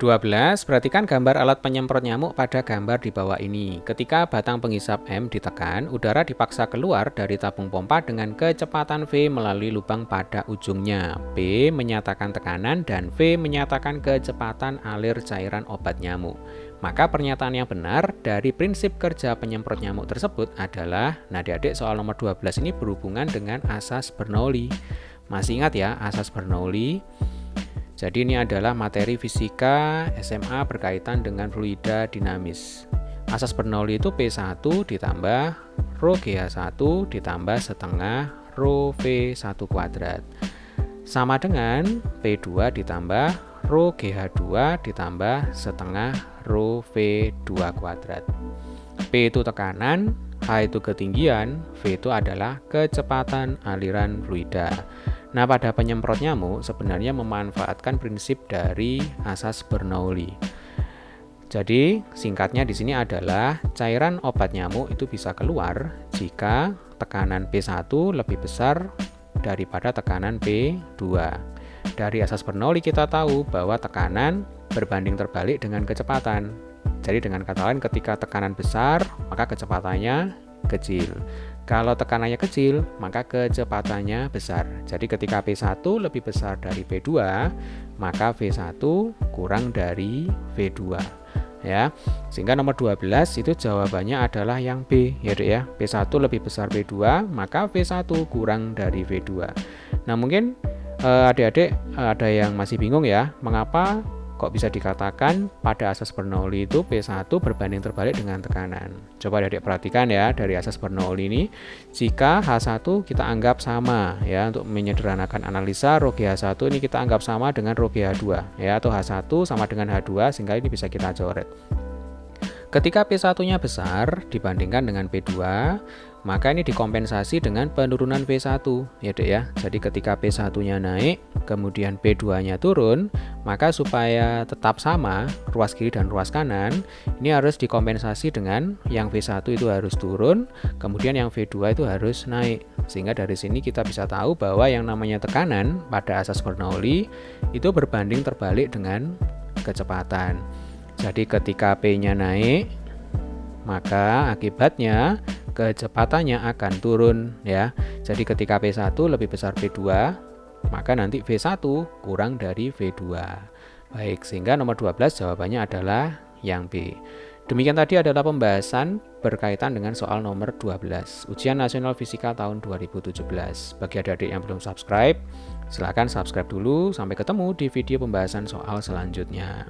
12. Perhatikan gambar alat penyemprot nyamuk pada gambar di bawah ini. Ketika batang penghisap M ditekan, udara dipaksa keluar dari tabung pompa dengan kecepatan V melalui lubang pada ujungnya. P menyatakan tekanan dan V menyatakan kecepatan alir cairan obat nyamuk. Maka pernyataan yang benar dari prinsip kerja penyemprot nyamuk tersebut adalah, nah adik-adik soal nomor 12 ini berhubungan dengan asas Bernoulli. Masih ingat ya asas Bernoulli? Jadi ini adalah materi fisika SMA berkaitan dengan fluida dinamis. Asas Bernoulli itu P1 ditambah rho GH1 ditambah setengah rho V1 kuadrat. Sama dengan P2 ditambah rho GH2 ditambah setengah rho V2 kuadrat. P itu tekanan, H itu ketinggian, V itu adalah kecepatan aliran fluida. Nah, pada penyemprot nyamuk sebenarnya memanfaatkan prinsip dari asas Bernoulli. Jadi, singkatnya di sini adalah cairan obat nyamuk itu bisa keluar jika tekanan P1 lebih besar daripada tekanan P2. Dari asas Bernoulli kita tahu bahwa tekanan berbanding terbalik dengan kecepatan. Jadi dengan kata lain ketika tekanan besar, maka kecepatannya kecil. Kalau tekanannya kecil, maka kecepatannya besar. Jadi ketika P1 lebih besar dari P2, maka V1 kurang dari V2. Ya. Sehingga nomor 12 itu jawabannya adalah yang B, ya Dek ya. P1 lebih besar P2, maka V1 kurang dari V2. Nah, mungkin adik-adik ada yang masih bingung ya, mengapa kok bisa dikatakan pada asas Bernoulli itu P1 berbanding terbalik dengan tekanan. Coba adik perhatikan ya dari asas Bernoulli ini, jika H1 kita anggap sama ya, untuk menyederhanakan analisa rho GH1 ini kita anggap sama dengan rho GH2 ya, atau H1 sama dengan H2 sehingga ini bisa kita coret. Ketika P1-nya besar dibandingkan dengan P2, maka ini dikompensasi dengan penurunan V1 ya Dek ya. Jadi ketika P1-nya naik, kemudian P2-nya turun, maka supaya tetap sama ruas kiri dan ruas kanan, ini harus dikompensasi dengan yang V1 itu harus turun, kemudian yang V2 itu harus naik. Sehingga dari sini kita bisa tahu bahwa yang namanya tekanan pada asas Bernoulli itu berbanding terbalik dengan kecepatan. Jadi ketika P-nya naik, maka akibatnya kecepatannya akan turun ya. Jadi ketika P1 lebih besar P2, maka nanti V1 kurang dari V2. Baik, sehingga nomor 12 jawabannya adalah yang B. Demikian tadi adalah pembahasan berkaitan dengan soal nomor 12, Ujian Nasional Fisika tahun 2017. Bagi adik-adik yang belum subscribe, silakan subscribe dulu. Sampai ketemu di video pembahasan soal selanjutnya.